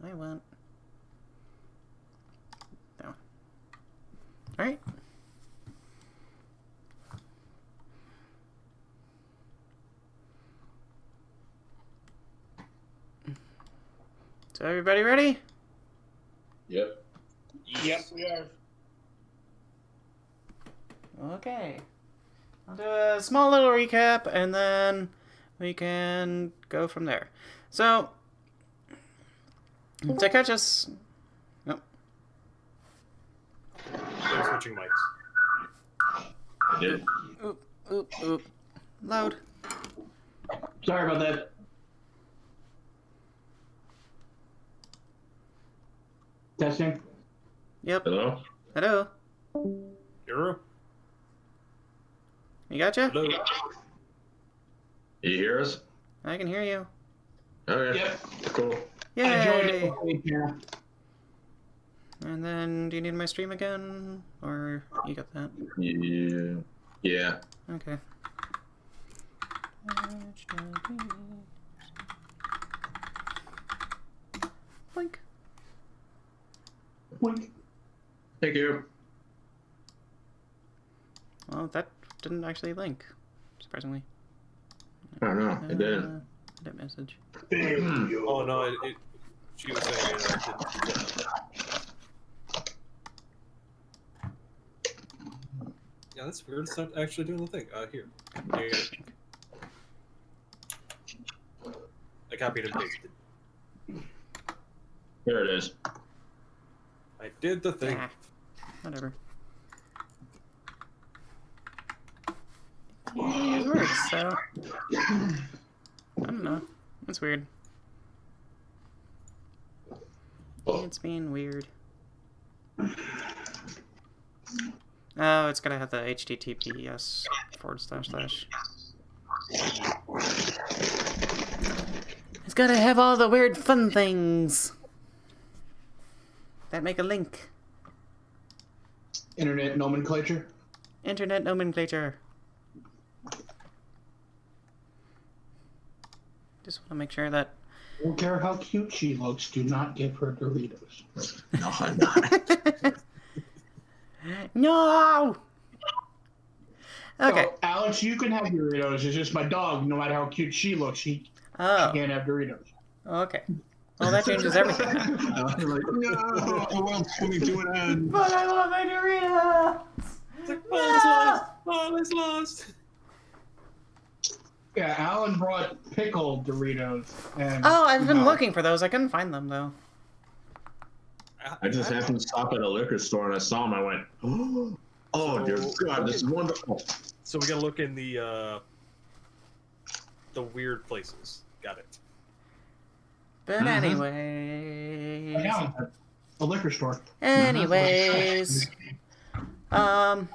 I want... No. Alright. So everybody ready? Yep. Yep, we are. Okay. I'll do a small little recap, and then we can go from there. So, to catch us... Nope. They're switching mics. I did. Oop. Loud. Sorry about that. Testing. Yep. Hello? Hello. Hello? You gotcha? Hello? You hear us? I can hear you. Okay. Yep. Cool. I joined Yay! it. Yeah. And then, do you need my stream again? Or you got that? Yeah. Okay. Blink. Wink. Thank you. Well, that didn't actually link, surprisingly. I don't know. It didn't. Edit message. Oh no, she was saying it. Yeah, that's weird. It's not actually doing the thing. Here. Yeah, you got it. I copied and pasted. Here it is. I did the thing. Ah, whatever. It works, so... I don't know. That's weird. It's being weird. Oh, it's gotta have the HTTPS // It's gotta have all the weird fun things that make a link. Internet nomenclature. Internet nomenclature. Just want to make sure that... I don't care how cute she looks, do not give her Doritos. No, I'm not. No! Okay. So, Alex, you can have Doritos. It's just my dog, no matter how cute she looks, she can't have Doritos. Okay. Well, that changes everything now. I'm like, no, I want 22 and end. But I love my Doritos! It's like, oh, it's lost. Oh, it's lost. Yeah, Alan brought pickled Doritos. And Oh, I've been looking for those. I couldn't find them, though. I just happened to stop at a liquor store and I saw him. I went, oh, dear God, this is wonderful. So we gotta look in the weird places. Got it. But anyways... Yeah, a liquor store. Anyways... to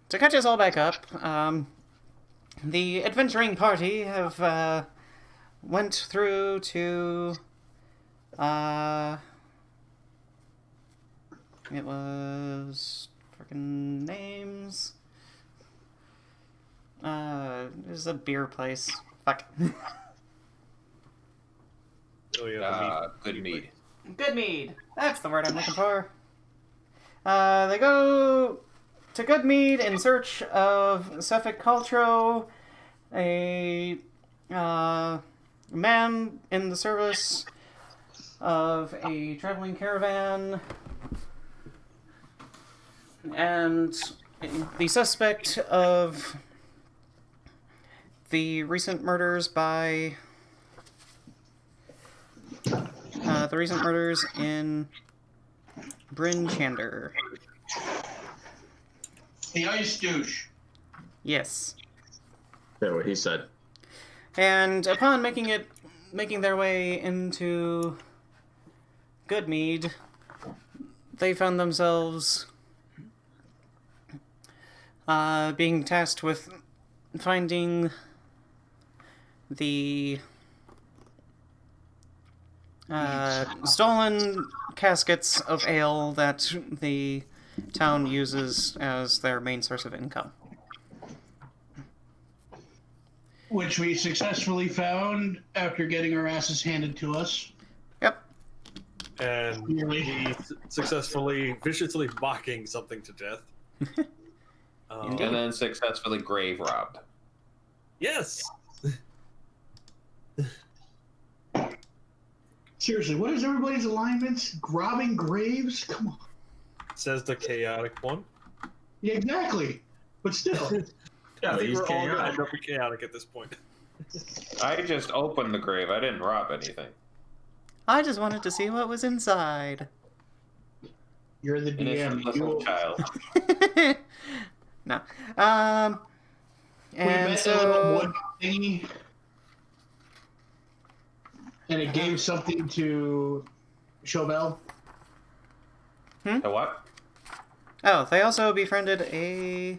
catch us all back up, the adventuring party have, went through to, it was freaking names. There's a beer place. Fuck. Oh yeah. Good Mead. Good Mead. That's the word I'm looking for. They go to Good Mead in search of Suffolk Caltro, a man in the service of a traveling caravan, and the suspect of the recent murders by in Bryn Chander. The ice douche. Yes. That's what he said. And upon making their way into Good Mead, they found themselves being tasked with finding the stolen caskets of ale that the town uses as their main source of income. Which we successfully found after getting our asses handed to us. Yep. And we successfully, viciously mocking something to death. And then successfully grave robbed. Yes! Seriously, what is everybody's alignments? Robbing graves? Come on. Says the chaotic one. Yeah, exactly. But still. I think he's we're all going to chaotic. end up chaotic at this point. I just opened the grave. I didn't rob anything. I just wanted to see what was inside. You're the DM. Innocent little child. No. We And met a little so... wood thingy. And it gave something to Sho Val. The what? Oh, they also befriended a...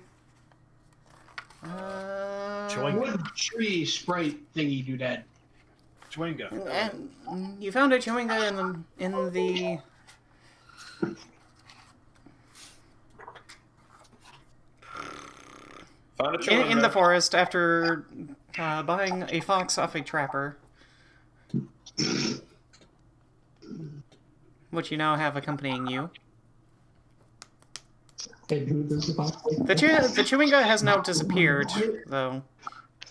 Chewing Wood tree sprite thingy doodad. Chewinga. And you found a chewinga in the Found a chewing in the gum. forest after buying a fox off a trapper, which you now have accompanying you. The chewinga has now disappeared, though,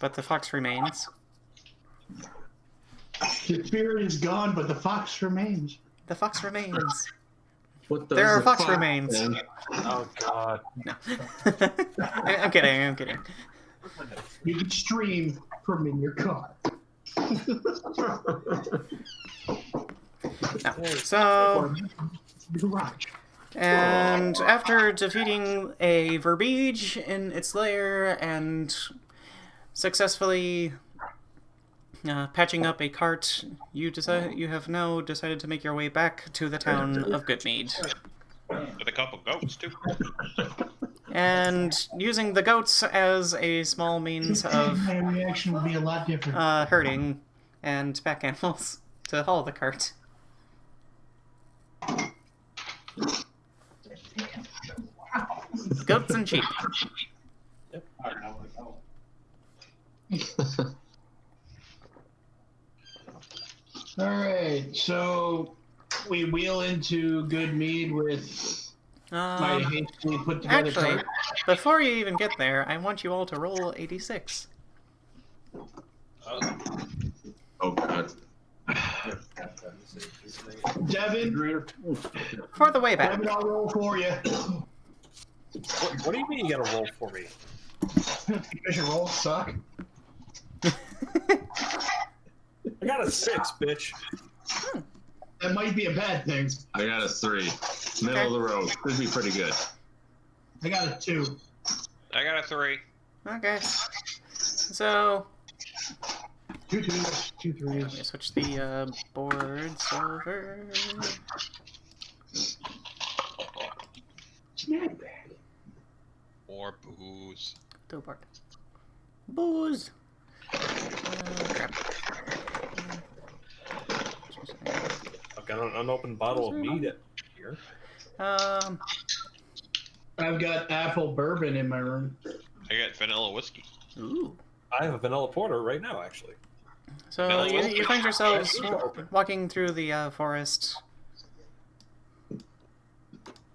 but the fox remains. The spirit is gone, but the fox remains. The fox remains. What does There are the fox fox remains. then? Oh, God. No. I'm kidding, I'm kidding. You can stream from in your car. No. So... Garage. And after defeating a verbeege in its lair and successfully patching up a cart, you have now decided to make your way back to the town of Good Mead. With a couple goats, too. And using the goats as a small means of My reaction will be a lot different. herding and pack animals to haul the cart. Goats and sheep. Alright, so we wheel into Good Mead with my hastily put together Actually, cart. before you even get there, I want you all to roll 86. Oh god. Devin, For the way back. Devin, I'll roll for you. What do you mean you gotta roll for me? Because your rolls suck. I got a 6, bitch. That might be a bad thing. I got a 3. Middle of the road. Could be pretty good. I got a 2. I got a 3. Okay. So, 2 2s, 2 let me 3s. switch the boards over. Snack bag. More booze. Do board. Booze. Crap. I've got an unopened bottle of mead here. I've got apple bourbon in my room. I got vanilla whiskey. Ooh. I have a vanilla porter right now, actually. So you find yourselves walking through the forest.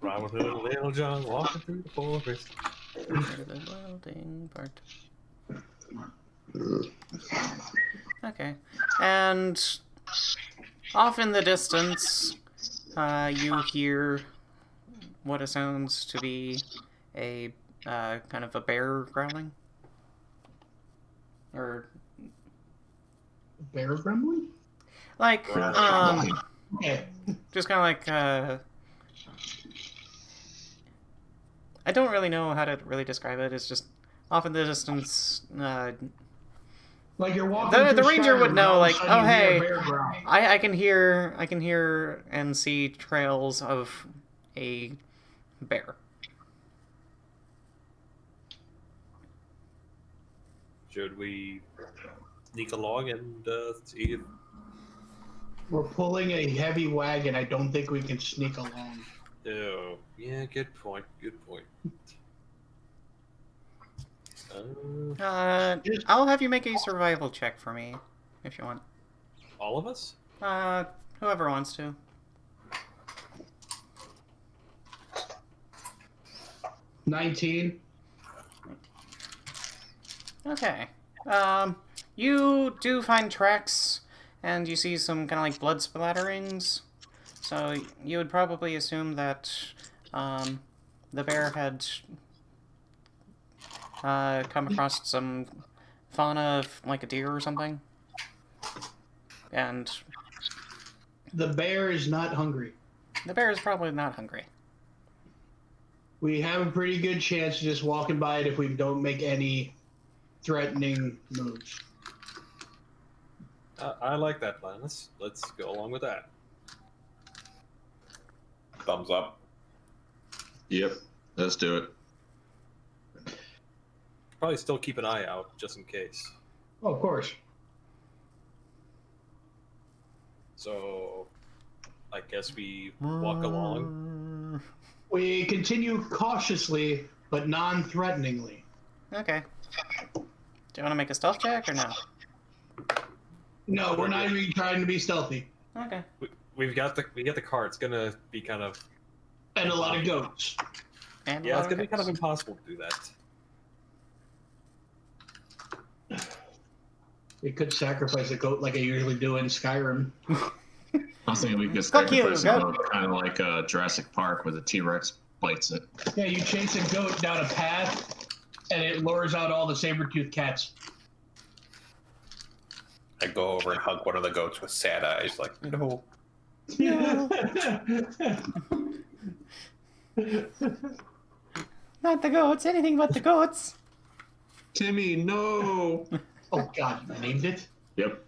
Rime with little John walking through the forest. The welding part. Okay. And off in the distance, you hear what sounds to be a kind of a bear growling. Or Bear gremlin? like Okay. just kind of like I don't really know how to really describe it. It's just off in the distance. Like you're walking The through ranger would Skyrim, know, and all of a like, sudden oh you hear a hey, bear growl. I can hear and see trails of a bear. Should we sneak along and see if... We're pulling a heavy wagon. I don't think we can sneak along. Oh, yeah, good point, good point. I'll have you make a survival check for me, if you want. All of us? Whoever wants to. 19. Okay. You do find tracks, and you see some kind of like blood splatterings. So you would probably assume that the bear had come across some fauna of like a deer or something. And The bear is not hungry. the bear is probably not hungry. We have a pretty good chance of just walking by it if we don't make any threatening moves. I like that plan. Let's go along with that. Thumbs up. Yep, let's do it. Probably still keep an eye out just in case. Oh, of course. So, I guess we walk along. We continue cautiously, but non-threateningly. Okay. Do you want to make a stealth check or no? No, we're not even trying to be stealthy. Okay. We got the car. It's gonna be kind of And a lot of goats. And it's gonna be kind of impossible to do that. We could sacrifice a goat like I usually do in Skyrim. I was thinking we could Fuck you, sacrifice goat. kind of like Jurassic Park where the T-Rex bites it. Yeah, you chase a goat down a path, and it lures out all the saber-toothed cats. I go over and hug one of the goats with sad eyes, like, no. Not the goats, anything but the goats. Timmy, no! Oh God, you named it? Yep.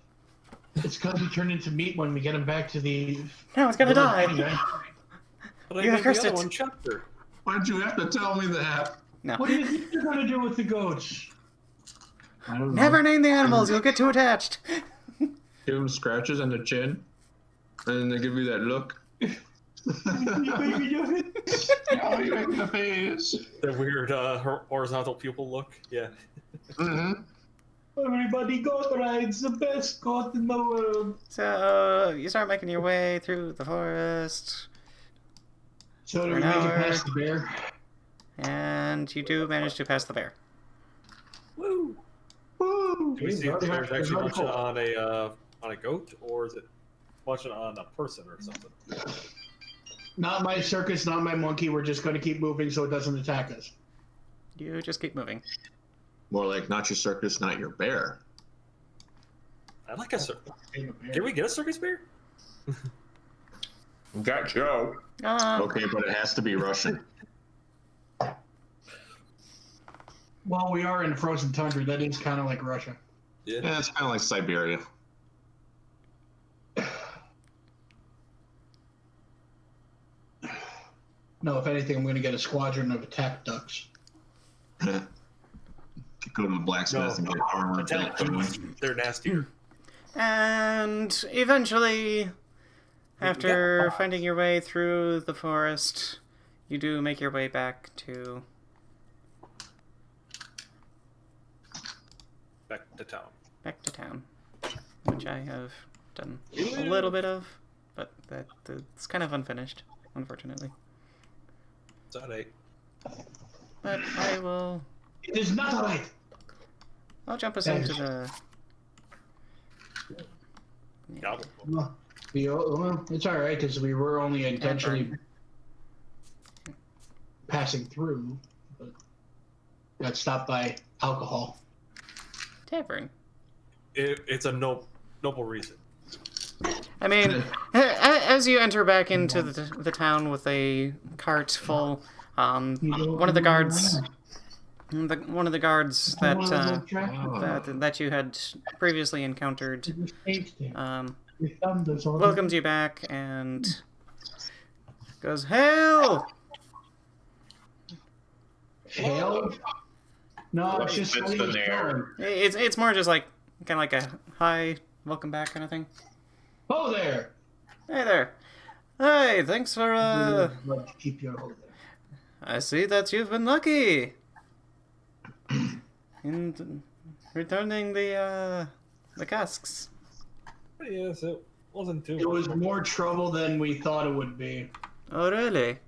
It's gonna be turned into meat when we get him back to the... No, it's gonna die. But I You gave cursed the other it. one chapter. Why'd you have to tell me that? No. What do you think you're gonna do with the goats? I don't know. Never name the animals, you'll get too attached. Give them scratches on the chin, and then they give you that look. Oh, you make the face. The weird horizontal pupil look. Yeah. Mm-hmm. Everybody goat rides the best goat in the world. So, you start making your way through the forest, So do For we an make it hour. past the bear? and you do manage to pass the bear. Woo! Woo! Do we see if the bear's actually munching on a goat, or is it munching on a person or something? Not my circus, not my monkey. We're just gonna keep moving so it doesn't attack us. You just keep moving. More like not your circus, not your bear. I like a circus. Can we get a circus bear? Got Joe. Okay, but it has to be Russian. Well, we are in frozen tundra. That is kind of like Russia. Yeah, it's kind of like Siberia. No, if anything, I'm going to get a squadron of attack ducks. Could go to the blacksmith and get armor. Attack ducks. They're nastier. And eventually, after finding your way through the forest, you do make your way back to Back to town. which I have done a little bit of, but it's kind of unfinished, unfortunately. It's at 8. But I will. It is not right. I'll jump us into the. Gobble. Well, it's all right because we were only intentionally passing through, but got stopped by alcohol. Tavern. It's a noble reason. I mean, as you enter back into the town with a cart full, one of the guards, that you had previously encountered, welcomes you back and goes, "Hail!" Hail? No, it's just It's the there. It's more just like kind of like a hi, welcome back kind of thing. Oh there! Hey there. Hey, thanks for Keep your hold there. I see that you've been lucky. in returning the casks. Yes, it wasn't too It much. was more trouble than we thought it would be. Oh, really?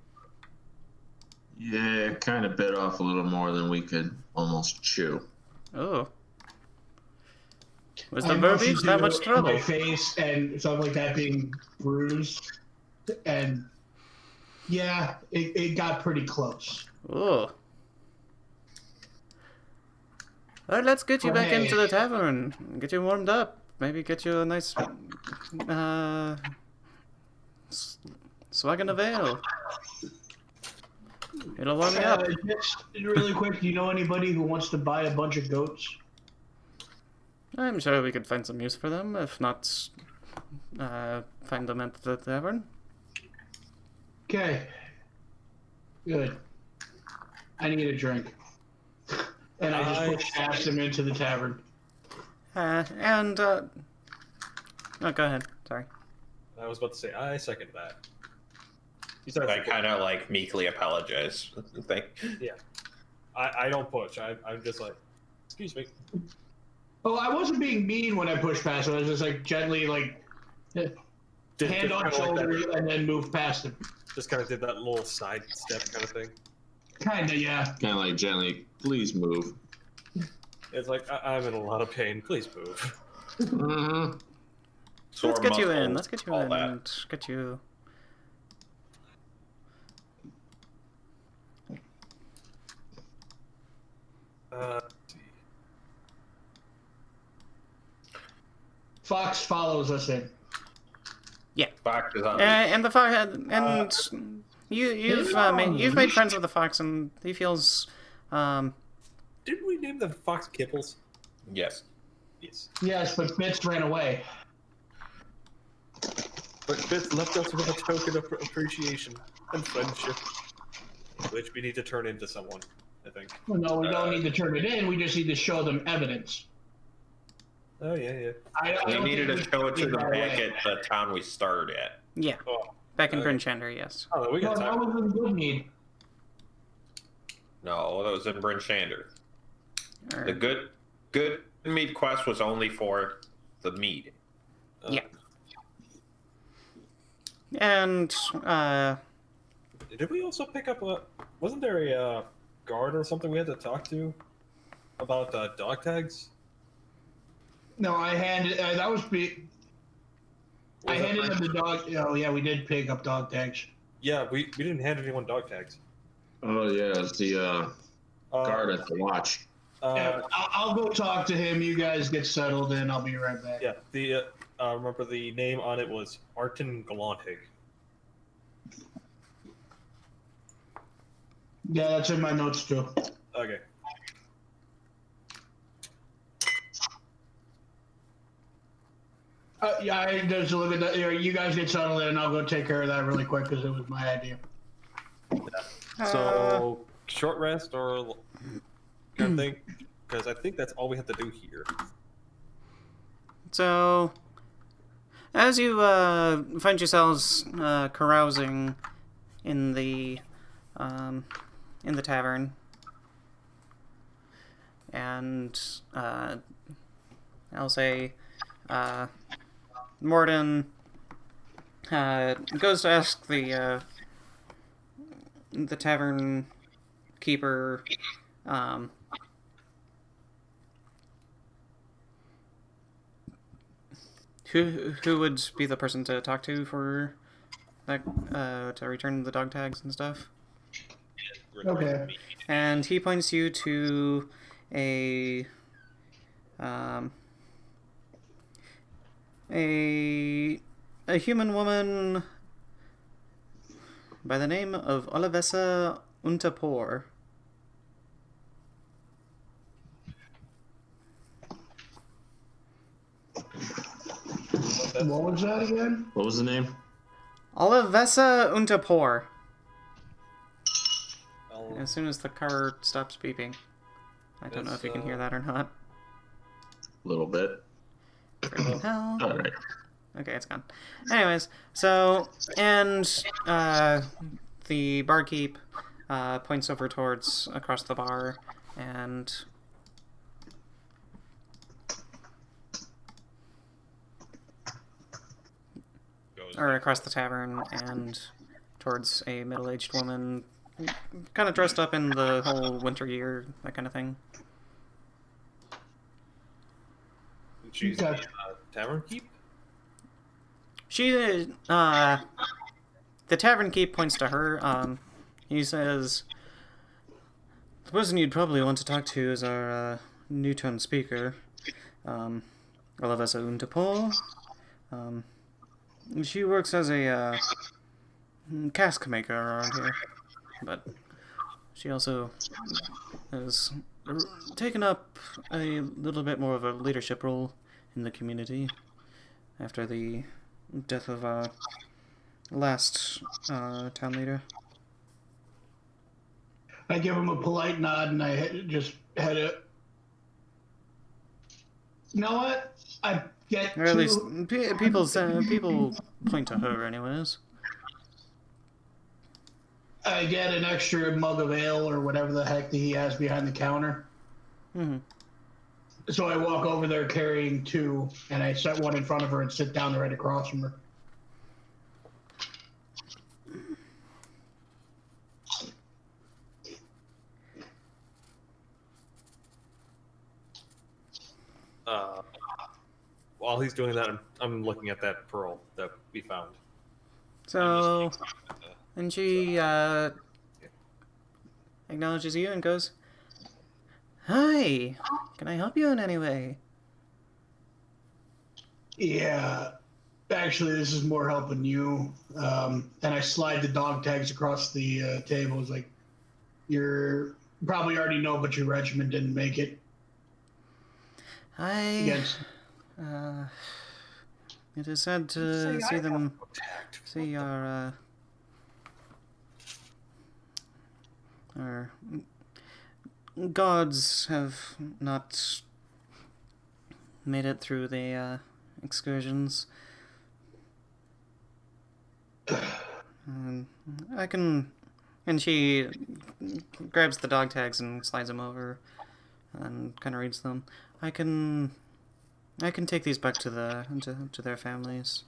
Yeah, it kind of bit off a little more than we could almost chew. Oh. Was the I motioned verbiage that to much trouble? My face and stuff like that being bruised, and yeah, it got pretty close. Oh. Well, let's get you back Hey. into the tavern. Get you warmed up. Maybe get you a nice swagging of ale. It'll warm you up. Just really quick, do you know anybody who wants to buy a bunch of goats? I'm sure we could find some use for them. If not, find them at the tavern. Okay. Good. I need a drink. And I just pushed past him into the tavern. Oh, go ahead. Sorry. I was about to say, I second that. I kind of like meekly apologize. I don't push. I'm just like, excuse me. Oh, I wasn't being mean when I pushed past him. I was just like gently, like, hand on shoulder and then move past him. Just kind of did that little side step kind of thing. Kinda, yeah. Kind of like gently, please move. It's like, I'm in a lot of pain. Please move. Mm-hmm. Let's get you in. Let's Sore get you muscles, all in that. and get you. Let's see. Fox follows us in. Fox is on. And the fox, and you've made friends with the fox, and he feels Didn't we name the fox Kibbles? Yes. Yes. Yes, but Fitz ran away. But Fitz left us with a token of appreciation and friendship, which we need to turn into someone, I think. Well, no, we don't need to turn it in. We just need to show them evidence. Oh, yeah. I We don't needed think to show it to take them that back away. at the town we started at. yeah, Oh, back in okay. Bryn Shander, yes. Oh, we No, got that time. was in Good Mead. No, that was in Bryn Shander. Or- The good mead quest was only for the mead. Yeah. And Did we also pick up a... Wasn't there a guard or something we had to talk to about dog tags? No, I handed. That was. I Was that handed my- him the dog. Oh yeah, we did pick up dog tags. Yeah, we didn't hand anyone dog tags. Oh yeah, it's the Uh, guard at the watch. Yeah, I'll go talk to him. You guys get settled in. I'll be right back. Yeah, the remember the name on it was Artin Galantig. Yeah, that's in my notes too. Okay. Yeah, I just look at that. You guys get settled in, and I'll go take care of that really quick because it was my idea. So short rest or kind of thing, because I think that's all we have to do here. so, as you find yourselves carousing in the tavern, and I'll say Mordin goes to ask the tavern keeper who would be the person to talk to for that to return the dog tags and stuff. Okay. And he points you to a human woman by the name of Olivessa Untapor. What was that again? What was the name? Olivessa Untapor. I'll- As soon as the car stops beeping. I don't know if you can hear that or not. A little bit. Hell. All right. Okay, it's gone. Anyways, so, and the barkeep points over towards across the bar and or across the tavern and towards a middle-aged woman, kind of dressed up in the whole winter gear, that kind of thing. She's Okay. the tavern keep. She, the tavern keep points to her. He says, the person you'd probably want to talk to is our new Townspeaker, Olivesa Untapor. She works as a cask maker around here, but she also has taken up a little bit more of a leadership role in the community after the death of our last town leader. I give him a polite nod, and I just had a. You know what? I get Or at to. least people point to her, anyways. I get an extra mug of ale or whatever the heck that he has behind the counter. Mm-hmm. So I walk over there carrying two, and I set one in front of her and sit down right across from her. While he's doing that, I'm looking at that pearl that we found. So, and she acknowledges you and goes, "Hi, can I help you in any way?" Yeah, actually, this is more helping you. And I slide the dog tags across the table. It's like, you're probably already know, but your regiment didn't make it. Against. It is sad to see them see our gods have not made it through the excursions. I can, and she grabs the dog tags and slides them over and kind of reads them. I can take these back to to their families.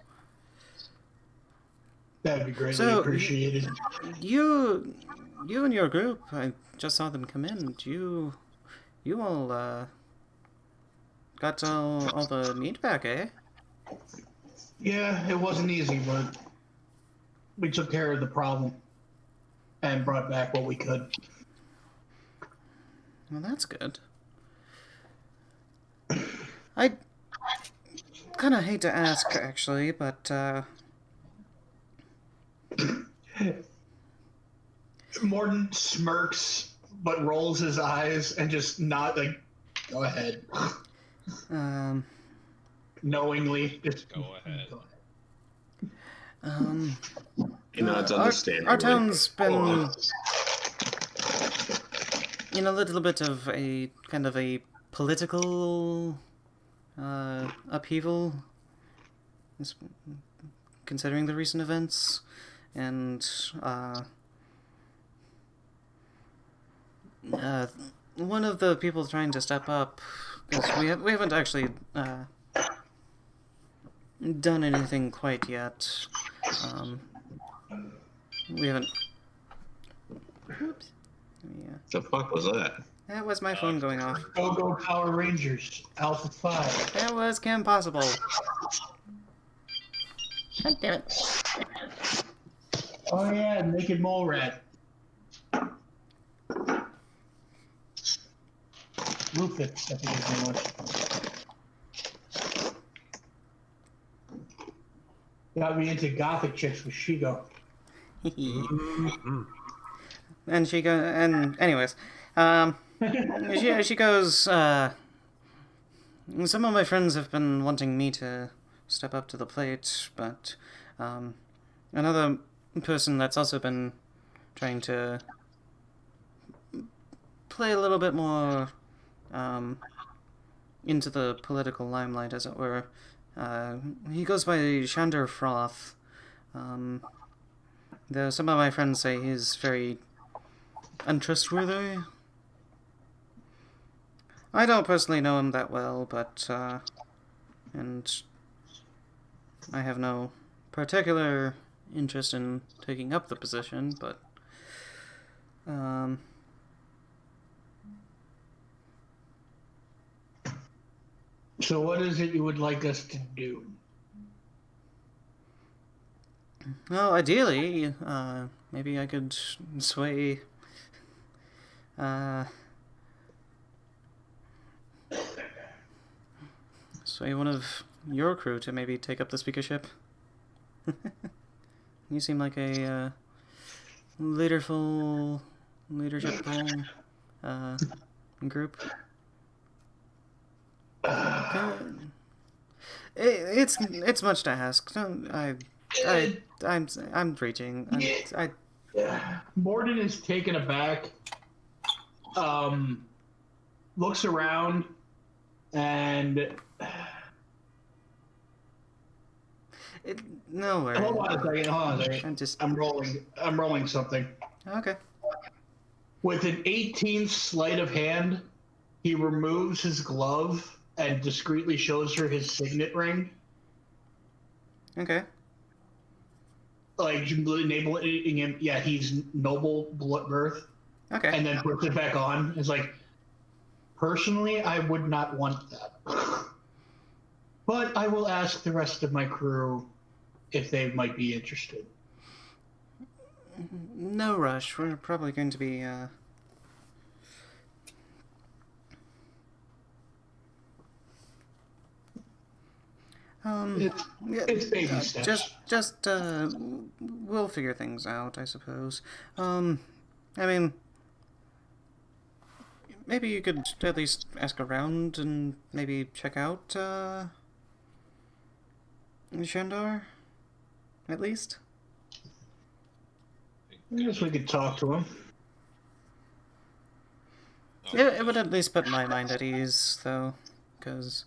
That'd be greatly So, appreciated. You and your group, I just saw them come in. You all got all the meat back, eh? Yeah, it wasn't easy, but we took care of the problem and brought back what we could. Well, that's good. I kind of hate to ask, actually, but Mordin smirks, but rolls his eyes and just not like, go ahead. Knowingly, just Go ahead. You know, it's understandable. our town's been in a little bit of a kind of a political upheaval, considering the recent events, and one of the people trying to step up, because we haven't actually done anything quite yet. We haven't. Oops. Yeah. The fuck was that? That was my phone going off. Go Power Rangers, Alpha 5. That was Kim Possible. God damn it. Oh yeah, Naked Mole Rat. Rufus, I think his name was. Got me into gothic chicks with Shigo. And she goes, and anyways, she goes, some of my friends have been wanting me to step up to the plate, but another person that's also been trying to play a little bit more into the political limelight, as it were. He goes by Shander Froth. Though some of my friends say he's very untrustworthy. I don't personally know him that well, but and I have no particular interest in taking up the position, but So what is it you would like us to do? well, ideally, maybe I could sway one of your crew to maybe take up the speakership. You seem like a leadershipful group. It's much to ask. I'm reaching. Mordin is taken aback. Looks around and No worries. hold on a second. I'm rolling something. Okay. With an 18 sleight of hand, he removes his glove and discreetly shows her his signet ring. Okay. Like enabling him, yeah, he's noble birth. Okay. And then puts it back on. It's like, personally, I would not want that. But I will ask the rest of my crew if they might be interested. No rush. We're probably going to be It's baby steps. just we'll figure things out, I suppose. I mean, maybe you could at least ask around and maybe check out Shandar, at least. I guess we could talk to him. It would at least put my mind at ease, though, because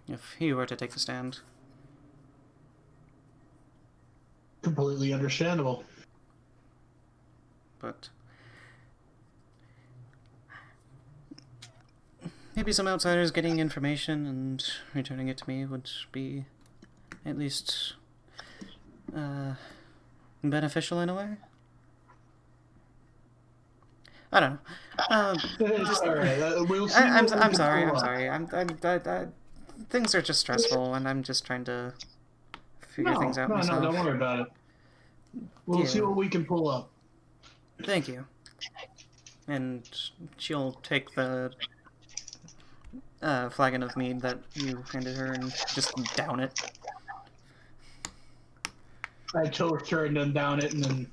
if he were to take the stand. Completely understandable. But maybe some outsiders getting information and returning it to me would be at least beneficial in a way. I don't know. All right, we'll see. I'm what we can sorry. pull I'm off. sorry. Things are just stressful, and I'm just trying to figure things out myself. No, don't worry about it. We'll see Yeah. what we can pull up. Thank you. And she'll take the flagon of mead that you handed her and just down it. I toast her and then down it, and then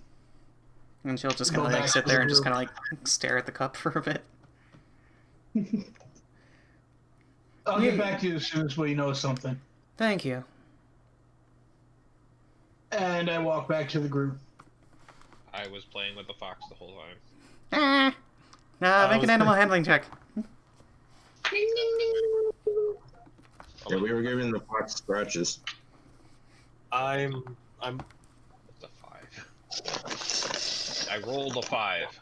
And she'll just Go kind of like back sit to there the and just group. kind of like stare at the cup for a bit. I'll get back to you as soon as we know something. Thank you. And I walk back to the group. I was playing with the fox the whole time. Make an animal handling check. Yeah, we were giving the fox scratches. I'm It's a 5. I rolled a 5.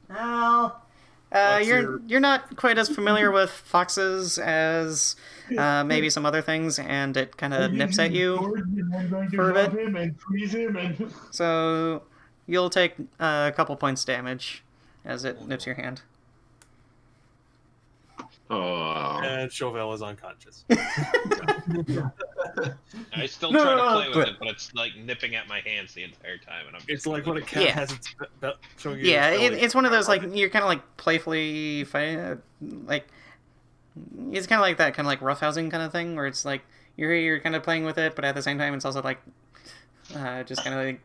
Well, What's you're not quite as familiar with foxes as maybe some other things, and it kind of nips at you for a bit. Him and freeze him and... So you'll take a couple points damage as it nips your hand. Oh. and Sho Val is unconscious. I still No, try to play with but- it, but it's like nipping at my hands the entire time, and I'm. It's like when a cat Yeah. has its showing you Yeah, its belly. it's one of those like you're kind of like playfully fighting, like it's kind of like that kind of like roughhousing kind of thing where it's like you're kind of playing with it, but at the same time it's also like just kind of like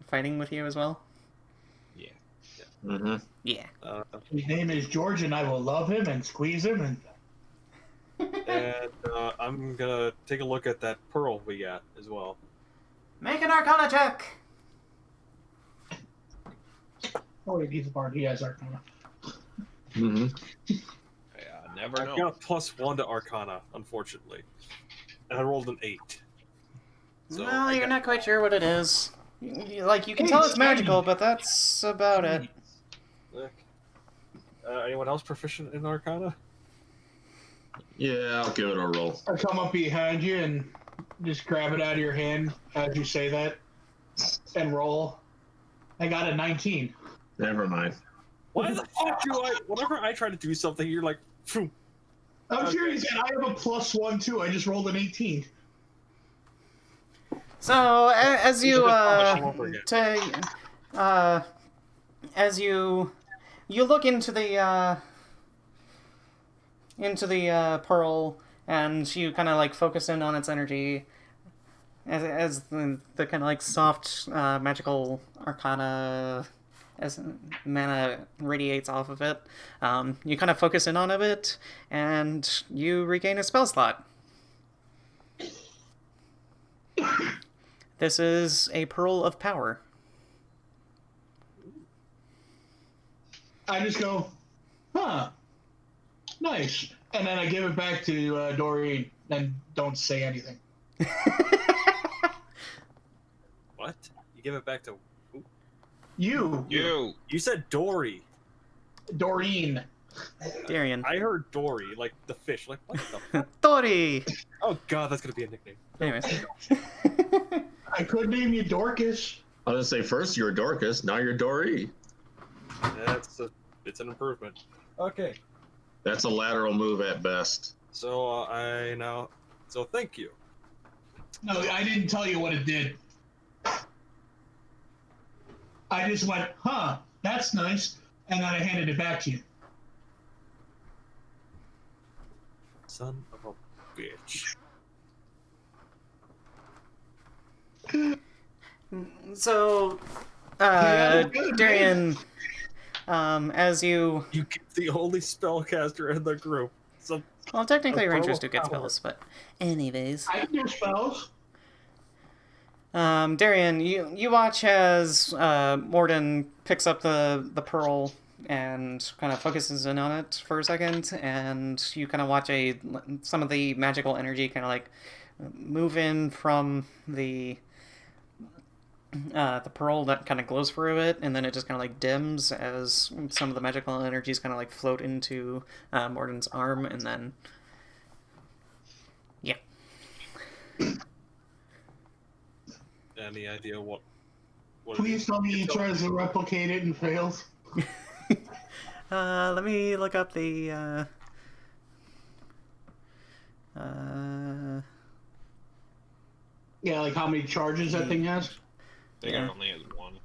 fighting with you as well. Yeah. Mm-hmm. Yeah. His name is George, and I will love him and squeeze him and... And I'm gonna take a look at that pearl we got as well. Make an Arcana check. Oh, he's a bard. He has Arcana. Mm-hmm. Never I've know. got +1 to Arcana, unfortunately, and I rolled an 8. So Well, I you're got- not quite sure what it is. Like you can tell it's magical, but that's about it. Look. Anyone else proficient in Arcana? Yeah, I'll give it a roll. I come up behind you and just grab it out of your hand as you say that and roll. I got a 19. Never mind. Why the fuck do I? Whenever I try to do something, you're like, phew. I'm Okay. serious, and I have a +1 too. I just rolled an 18. So as you as you look into the pearl, and you kind of like focus in on its energy as the kind of like soft magical arcana as mana radiates off of it. You kind of focus in on a bit, and you regain a spell slot. This is a pearl of power. I just go, huh, nice. And then I give it back to Doreen and don't say anything. What? You give it back to who? You. You said Dory. Doreen. Dearaen. I heard Dory, like the fish. Like what the fuck? Tori! Oh god, that's gonna be a nickname. Anyways. I could name you Dorcas. I was gonna say first you're Dorcas, now you're Dory. It's an improvement. Okay, That's a lateral move at best. so so thank you. No, I didn't tell you what it did. I just went, huh, that's nice. And then I handed it back to you. Son of a bitch. So, Dearaen, as you... You get the only spellcaster in the group. So Well, technically A rangers pearl do get of power. spells, but... Anyways. I can do spells. Dearaen, you watch as Mordin picks up the pearl and kind of focuses in on it for a second, and you kind of watch some of the magical energy kind of like move in from the pearl that kind of glows for a bit, and then it just kind of like dims as some of the magical energies kind of like float into Mordin's arm, and then yeah. any idea what Please tell me he tries to replicate it and fails. Let me look up the Yeah, like how many charges that thing has? I think Yeah. it only has one.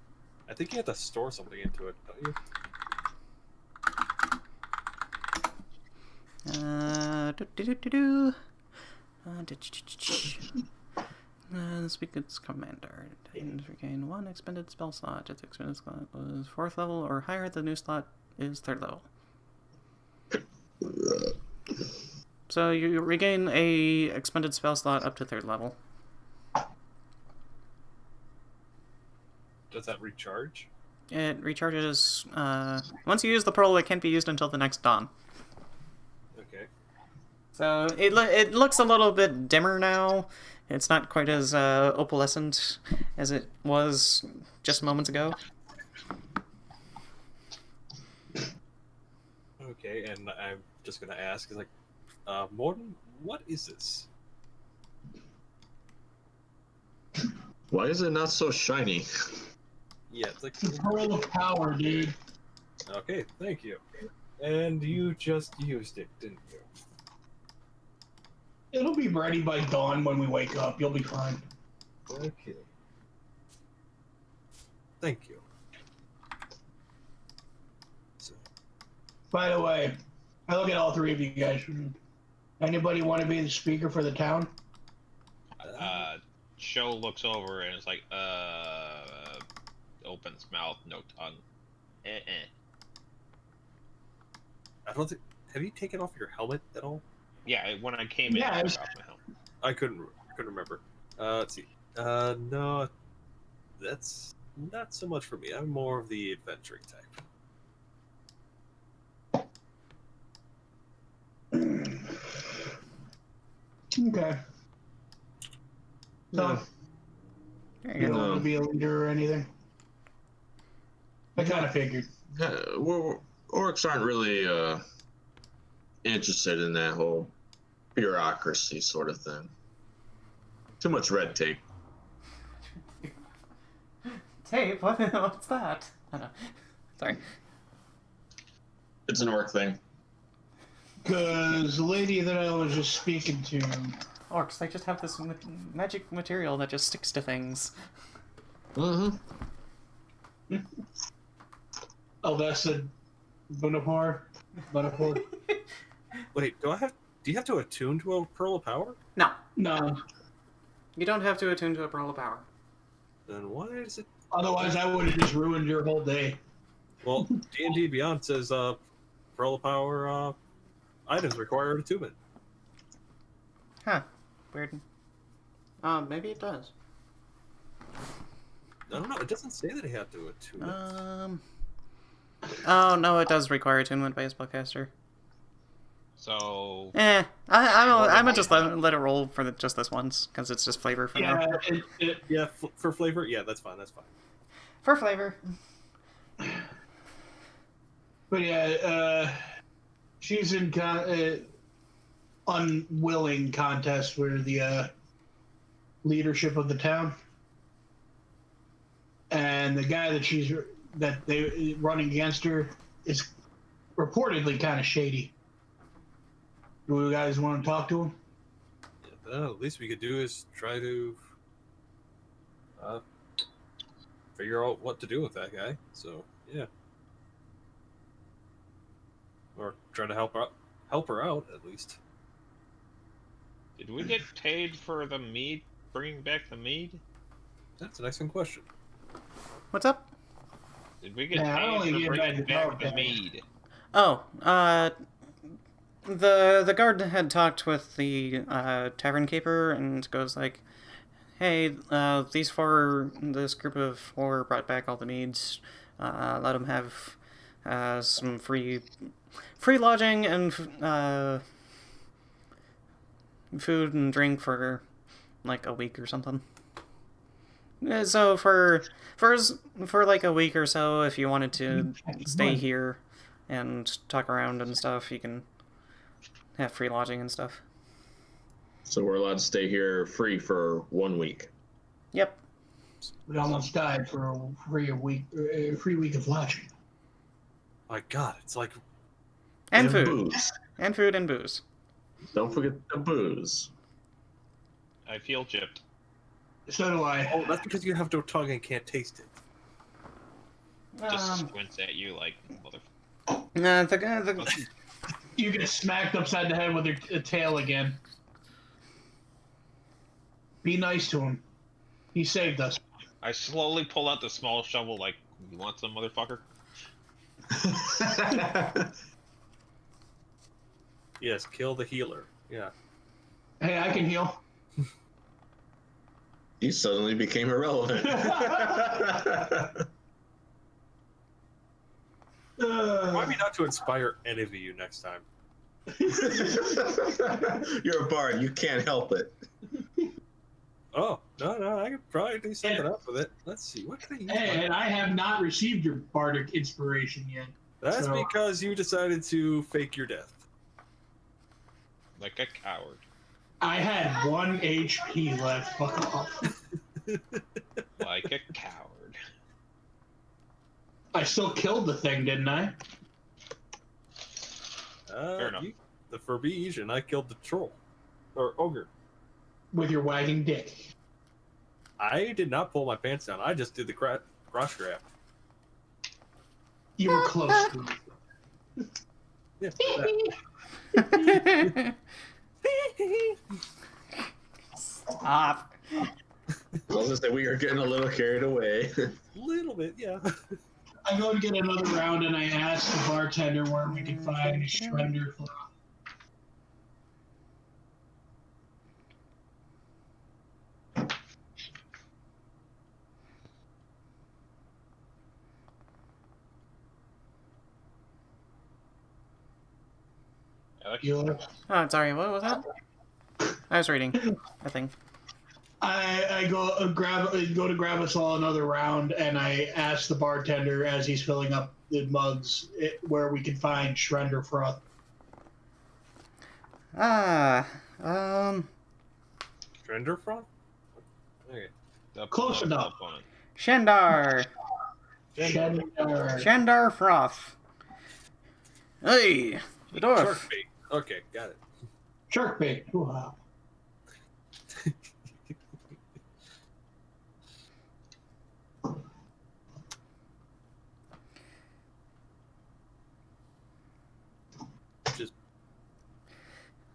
I think you have to store something into it, don't you? Speak its commander. Titans regain one expended spell slot. Its expended slot was 4th level or higher. The new slot is 3rd level. So you regain a expended spell slot up to 3rd level. Does that recharge? It recharges. Once you use the pearl, it can't be used until the next dawn. Okay. So it looks a little bit dimmer now. It's not quite as opalescent as it was just moments ago. Okay, and I'm just gonna ask, is like, Mordin, what is this? Why is it not so shiny? Yeah, it's like. It's a pearl of power, dude. Okay, thank you. And you just used it, didn't you? It'll be ready by dawn when we wake up. You'll be fine. Okay. Thank you. So, By the way, I look at all three of you guys. Anybody want to be the speaker for the town? Sho looks over and is like, opens mouth, no tongue. I don't think. Have you taken off your helmet at all? Yeah, when I came in, Yeah, I I was- took off my helmet. I couldn't remember. Let's see. No, that's not so much for me. I'm more of the adventuring type. Okay. So, There you you don't go. want to be a leader or anything? I kind of figured. Orcs aren't really interested in that whole bureaucracy sort of thing. Too much red tape. Tape? What's that? I don't know. Sorry. It's an orc thing. Because the lady that I was just speaking to, Orcs, they just have this magic material that just sticks to things. Mm-hmm. Alessa Bunapar. Wait, do you have to attune to a Pearl of Power? No. No. You don't have to attune to a Pearl of Power. Then why is it? Otherwise, I would have just ruined your whole day. Well, D&D Beyond says Pearl of Power items require attunement. Huh. Weird. Maybe it does. I don't know. It doesn't say that he had to attune it. Oh, no, it does require attunement by a spellcaster. So I'm gonna just let it roll for just this once, because it's just flavor for now. Yeah, for flavor, yeah, that's fine. That's fine. For flavor. But yeah, she's in unwilling contest with the leadership of the town, and the guy that they running against her is reportedly kind of shady. Do you guys want to talk to him? Yeah, the least we could do is try to figure out what to do with that guy. So yeah, or try to help her out at least. did we get paid for the mead? Bringing back the mead? That's an excellent question. What's up? Did we get Yeah, I only paid for get bringing back back the the dog mead? Oh, the guard had talked with the tavern keeper and goes like, "Hey, this group of four brought back all the meads. Let them have some free lodging and food and drink for like a week or something. So for like a week or so, if you wanted to stay here and talk around and stuff, you can have free lodging and stuff." So we're allowed to stay here free for 1 week. Yep. We almost died for a free week of lodging. My God, it's like And food. Booze. And food and booze. Don't forget the booze. I feel gypped. So do I. oh, that's because you have Notuagin and can't taste it. Just squints at you like mother. The You get smacked upside the head with your tail again. Be nice to him. He saved us. I slowly pull out the small shovel like, you want some, motherfucker? Yes, kill the healer. Yeah. Hey, I can heal. You suddenly became irrelevant. Remind me not to inspire any of you next time. You're a bard. You can't help it. Oh, no, I could probably do something up with it. Let's see, what can I use? Hey, and I have not received your bardic inspiration yet. That's so- because you decided to fake your death. Like a coward. I had 1 HP left. Fuck off. Like a coward. I still killed the thing, didn't I? Fair enough. The Furbeege, and I killed the troll. Or ogre. With your wagging dick. I did not pull my pants down. I just did the cross grab. You were close to it. Yeah. Stop. I was gonna say we are getting a little carried away. A little bit, yeah. I go to get another round and I ask the bartender where we can find a Shrender for. Healer. Oh, sorry, what was that? I was reading a thing. I go to grab us all another round, and I ask the bartender as he's filling up the mugs where we can find Shrender Froth. Ah, Trenderfront? Okay. The Close opponent, enough. opponent. Shandar. Shandar. Shandar Froth. Hey, the dwarf. Shark bait. Okay, got it. Shark bait. Wow.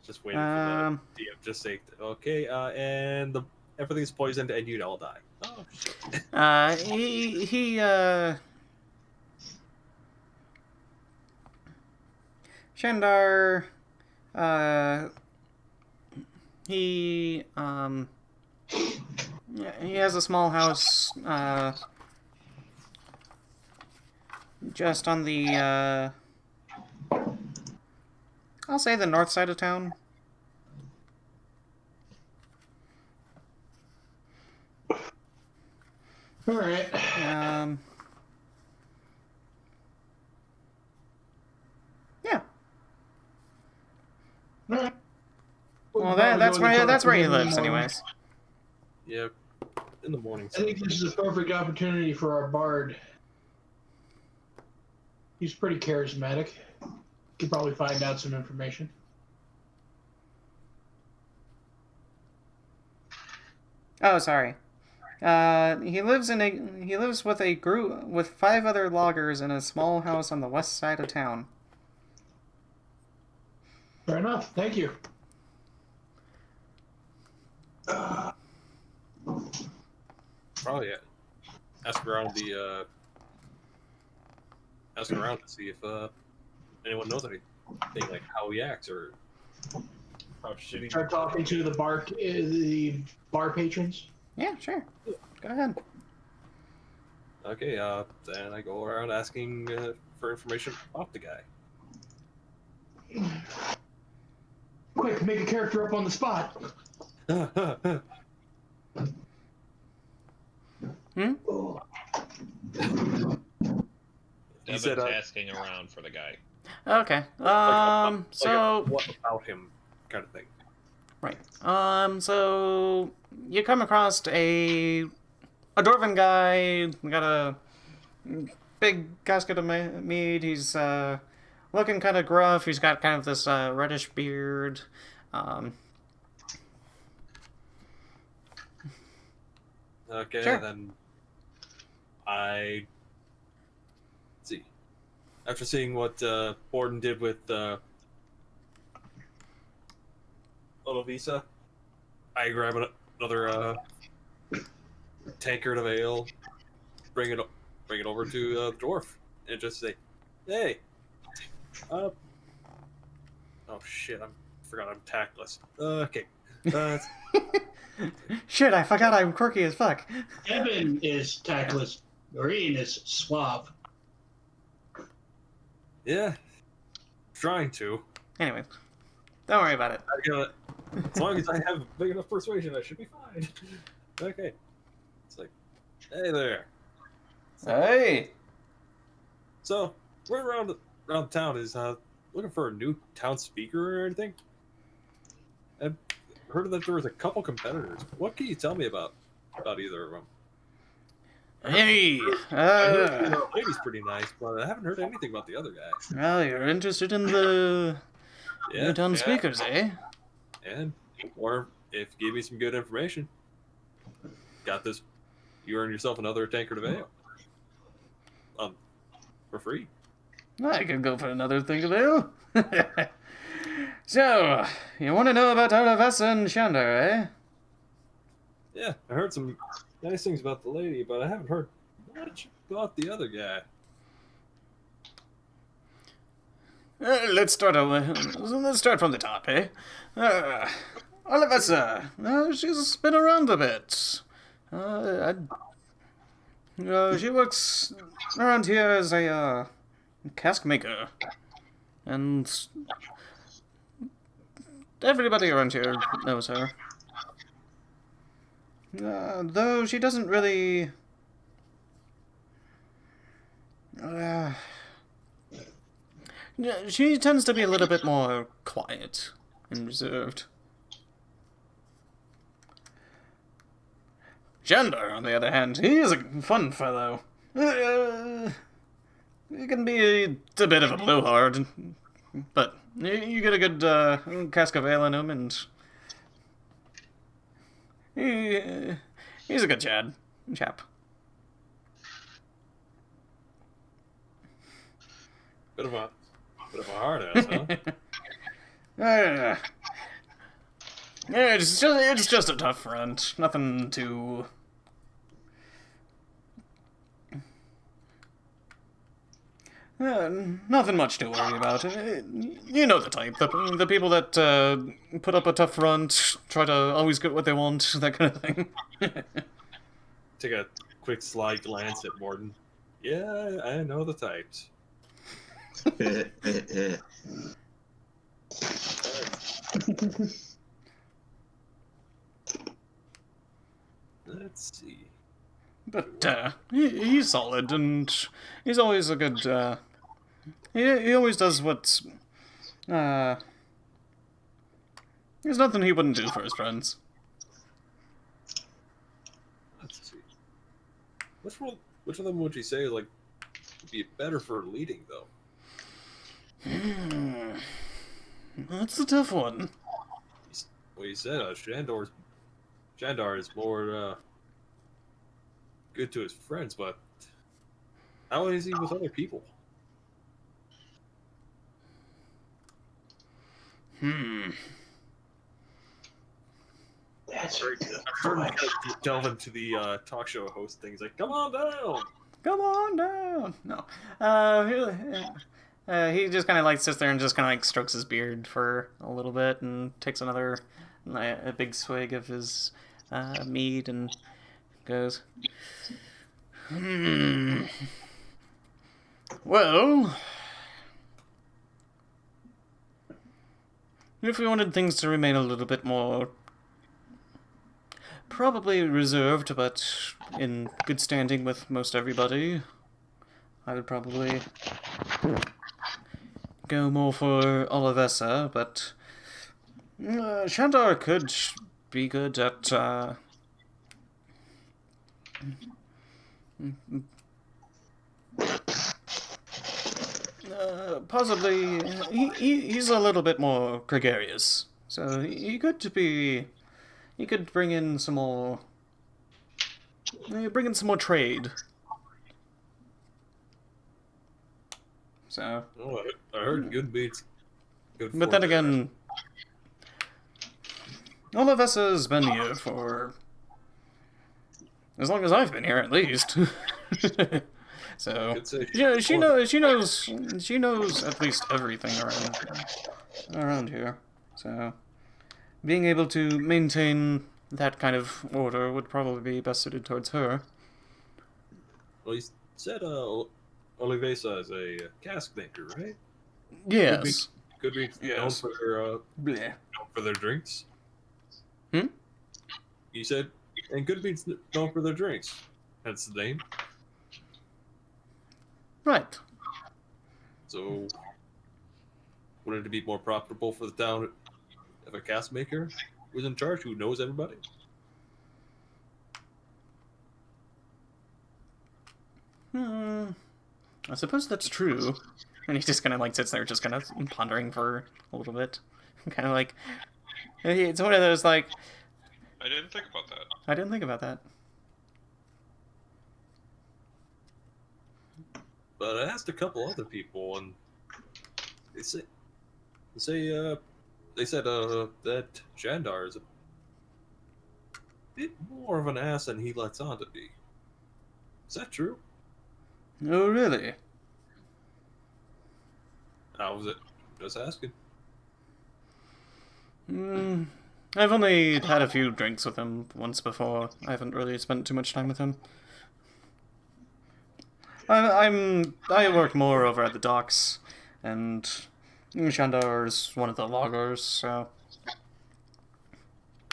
Just waiting for the DM just say, okay, and everything's poisoned and you'd all die. Oh shit. Shandar, he has a small house, just on the, I'll say the north side of town. All right. Yeah. All right. Well, that's where he lives, anyways. Yep. In the morning. I think this is a perfect opportunity for our bard. He's pretty charismatic. Could probably find out some information. Oh, sorry. He lives with a group with 5 other loggers in a small house on the west side of town. Fair enough. Thank you. Probably ask around to see if anyone knows anything, like how he acts or how shitty. Start talking to the bar patrons. Yeah, sure. Go ahead. Okay, then I go around asking for information about the guy. Quick, make a character up on the spot. Oh. He Devin's said, asking around for the guy. Okay. So what about him, kind of thing. right. So you come across a dwarven guy. We got a big casket of mead. He's looking kind of gruff. He's got kind of this reddish beard. Okay, Sure. then let's see. After seeing what Mordin did with Little Visa, I grab another tankard of ale, bring it over to the dwarf, and just say, "Hey, oh shit, I forgot I'm tactless. Okay, Shit, I forgot I'm quirky as fuck. Evan is tactless. Doreen is suave. yeah, trying to. Anyway, don't worry about it. I got it. As long as I have big enough persuasion, I should be fine. Okay. It's like, hey there. Hey. So, we're around town is looking for a new Townspeaker or anything. I've heard that there was a couple competitors. What can you tell me about either of them? Hey. The lady's pretty nice, but I haven't heard anything about the other guy. Well, you're interested in the Yeah, new town speakers, eh? and or if you give me some good information, got this. You earn yourself another tankard of ale. For free. I could go for another thing of ale. So, you want to know about Aravessa and Shandar, eh? Yeah, I heard some nice things about the lady, but I haven't heard much about the other guy. Let's start from the top, eh? Aravessa, she's been around a bit. She works around here as a cask maker, and everybody around here knows her. Though she doesn't really... she tends to be a little bit more quiet. and reserved. Jandar, on the other hand, he is a fun fellow. He can be a bit of a blowhard, but you get a good cask of ale in him, and he's a good chap. Bit of a hard ass, huh? Yeah, it's just a tough front. Nothing too. Nothing much to worry about. You know the type. The people that put up a tough front, try to always get what they want, that kind of thing. Take a quick sly glance at Mordin. Yeah, I know the types. Let's see. But he's solid, and he's always a good. He always does what's. There's nothing he wouldn't do for his friends. Let's see. Which of them would you say like would be better for leading though? That's a tough one. Well, you said Jandar is more good to his friends, but how is he with other people? That's very good. Delve into the talk show host things like, come on down. Come on down. No. He just kind of like sits there and just kind of like strokes his beard for a little bit and takes a big swig of his mead and goes, Well, if we wanted things to remain a little bit more probably reserved, but in good standing with most everybody, I would probably go more for Olivessa, but Shandar could be good at possibly he's a little bit more gregarious, so he could bring in some more trade. So Oh, I heard Good Mead's good. but then again, Olivessa's been here for as long as I've been here, at least. So yeah, she knows at least everything around here. So being able to maintain that kind of order would probably be best suited towards her. Well, you said Olivesa is a cask maker, right? Yes. Could be known Yes. for their drinks. Hmm? You said, and Good Mead's known for their drinks. That's the name. Right. So, wouldn't it be more profitable for the town if a cask maker was in charge who knows everybody? I suppose that's true. And he just kind of like sits there, just kind of pondering for a little bit, kind of like it's one of those like I didn't think about that. I didn't think about that. But I asked a couple other people, and they said that Jandar is a bit more of an ass than he lets on to be. Is that true? Oh, really? How was it? Just asking. I've only had a few drinks with him once before. I haven't really spent too much time with him. I work more over at the docks, and Shandar's one of the loggers, so.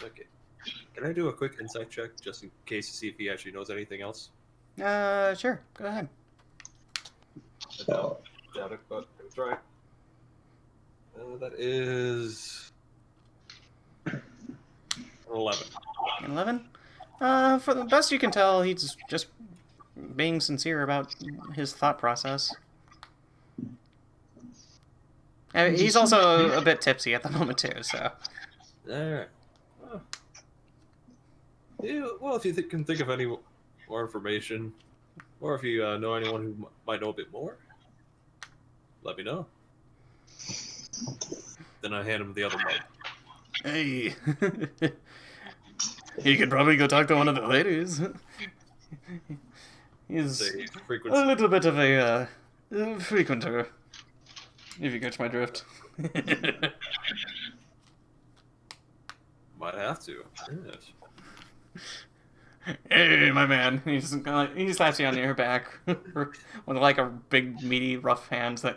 Okay. Can I do a quick insight check just in case to see if he actually knows anything else? Sure. Go ahead. I doubt it, but I'll try. That is 11. 11? For the best you can tell, he's just being sincere about his thought process. He's also a bit tipsy at the moment, too, so... Alright. Well, if you can think of any more information, or if you know anyone who might know a bit more, let me know. Then I hand him the other mug. Hey. You could probably go talk to one of the ladies. He's Say a frequent. little bit of a frequenter, if you catch my drift. Might have to. Yes. Hey, my man. He slaps you on your back with like a big, meaty, rough hand that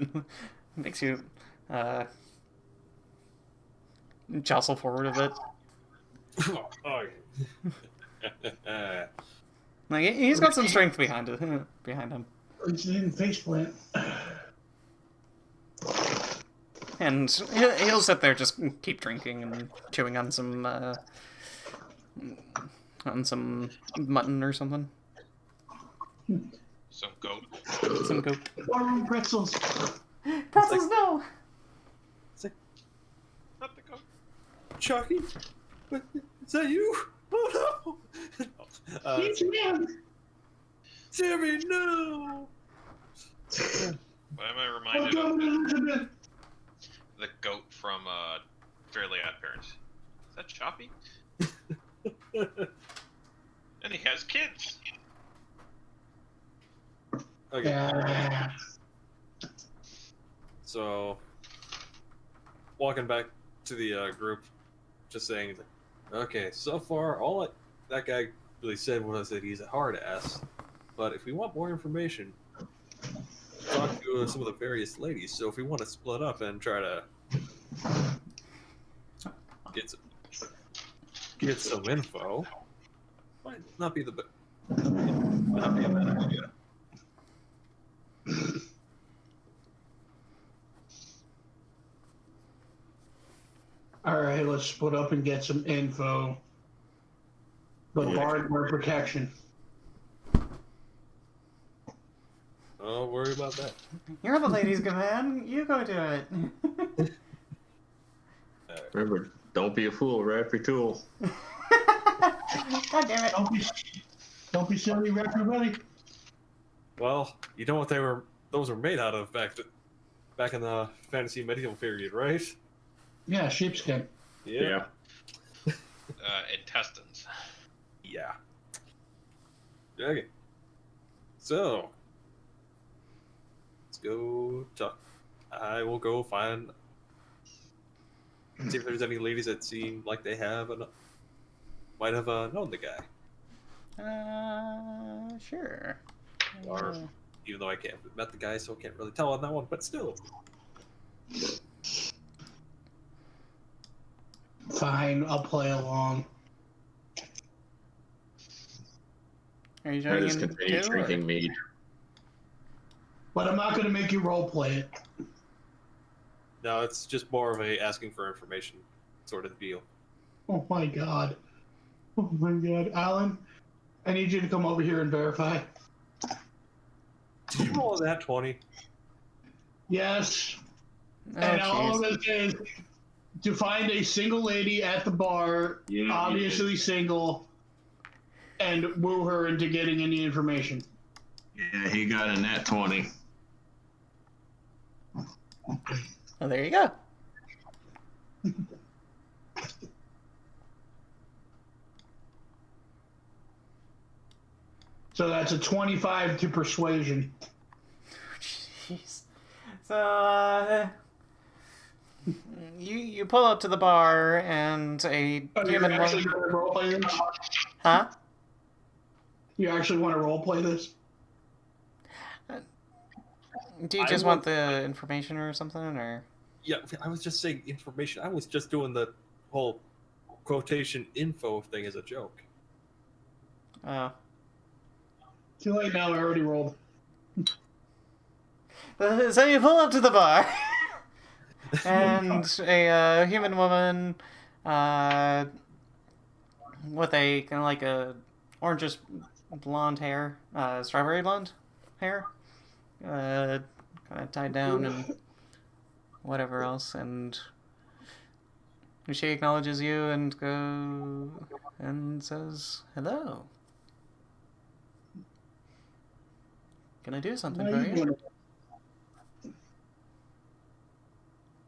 makes you jostle forward a bit. Oh. Like he's got some strength behind him. It's in faceplant. And he'll sit there, just keep drinking and chewing on some mutton or something. Some goat. Some goat. Or pretzels. Pretzels, no! Not the goat. Chucky? Is that you? Oh no! It's him. Timmy, no! Why am I Oh, reminded of Governor Elizabeth. the goat from Fairly Odd Parents? Is that Choppy? And he has kids. Okay. Yeah. So, walking back to the group, just saying, okay, so far, that guy really said was that he's a hard ass, but if we want more information, talk to some of the various ladies, so if we want to split up and try to get some info, might not be a bad idea. All right, let's split up and get some info. But barred more protection. Don't worry about that. You're the ladies' command. You go do it. Remember, don't be a fool. Wrap your tool. God damn it. Don't be silly, wrap your belly. Well, you know what those were made out of back in the fantasy medieval period, right? Yeah, sheepskin. Yeah. Intestines. Yeah. Okay. So, let's go talk. I will go see if there's any ladies that seem like they might have known the guy. Sure. Or, even though I can't met the guy, so I can't really tell on that one, but still. Fine, I'll play along. Are you I joining just in continue too, drinking or? mead. But I'm not going to make you role play it. No, it's just more of a asking for information sort of deal. Oh my god. Oh my god. Alan, I need you to come over here and verify. Did you roll that 20? Yes. Oh, And all jeez. of it is to find a single lady at the bar, Yeah, obviously single, and woo her into getting any information. Yeah, he got a nat 20. Oh, there you go. So that's a 25 to persuasion. Jeez. So, you pull up to the bar and a Oh, you human actually woman... want to role play this? Huh? You actually want to role play this? Do you just want the information or something, or? Yeah, I was just saying information. I was just doing the whole quotation info thing as a joke. Oh. Too late now, I already rolled. So you pull up to the bar, and a human woman with a kind of like a orangish blonde hair, strawberry blonde hair, kind of tied down and whatever else, and she acknowledges you and says, "Hello. Can I do something How for you you?" doing?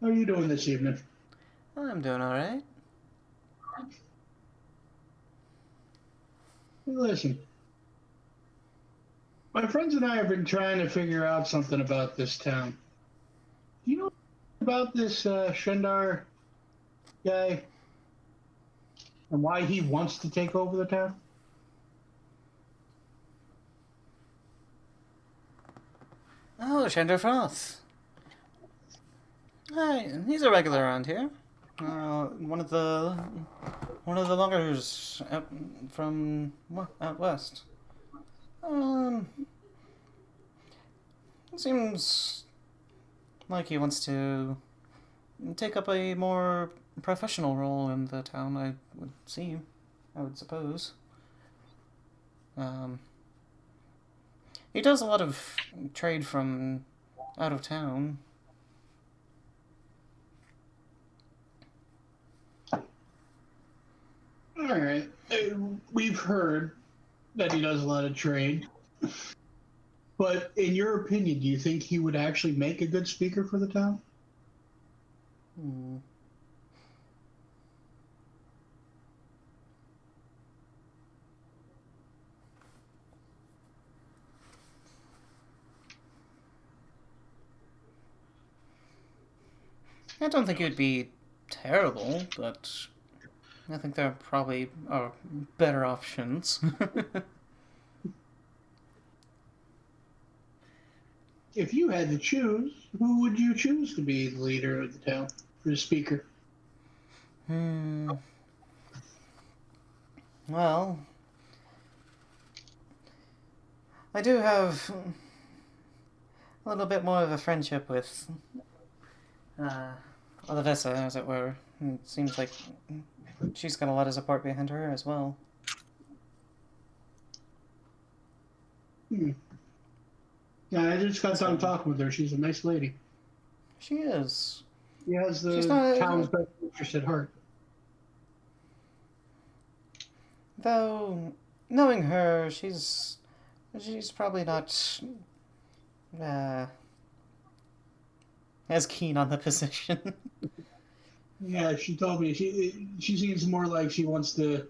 How are you doing this evening? I'm doing all right. Listen, my friends and I have been trying to figure out something about this town. Do you know about this Shendar guy and why he wants to take over the town? Oh, Shander Froth. Hi, he's a regular around here. One of the loggers from out west. It seems like he wants to take up a more professional role in the town. I would suppose. He does a lot of trade from out of town. All right. We've heard that he does a lot of trade. But in your opinion, do you think he would actually make a good speaker for the town? I don't think it would be terrible, but I think there probably are better options. If you had to choose, who would you choose to be the leader of the town, or the speaker? Well, I do have a little bit more of a friendship with Olivessa, as it were. It seems like she's got a lot of support behind her as well. Yeah, I just got done talking with her. She's a nice lady. She is. She has the She's not- town's best interest at heart. Though, knowing her, she's probably not as keen on the position. Yeah, she told me she seems more like she wants to.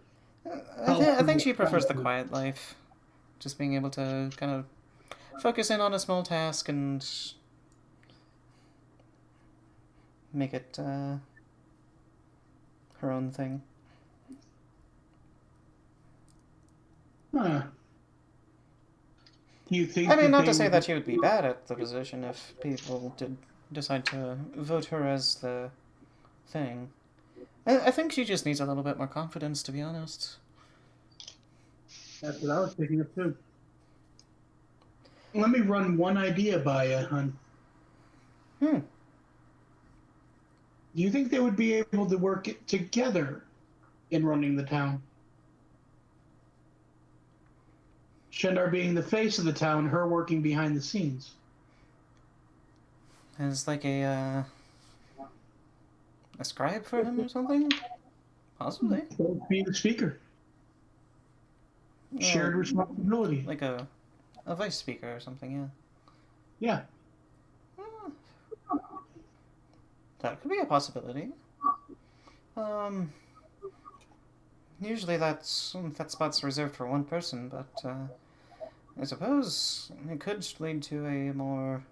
I think she prefers the quiet life. Just being able to kind of focus in on a small task and make it her own thing. Huh. Do you think? I mean, not to say would- that she would be bad at the position if people did decide to vote her as the thing. I think she just needs a little bit more confidence, to be honest. That's what I was picking up too. Let me run one idea by you, hon. Hmm. Do you think they would be able to work it together in running the town? Shendar being the face of the town, her working behind the scenes. As like a scribe for him or something? Possibly. Both be the speaker. Shared responsibility. Like a vice speaker or something, yeah. Yeah. That could be a possibility. Usually that spot's reserved for one person, but I suppose it could lead to a more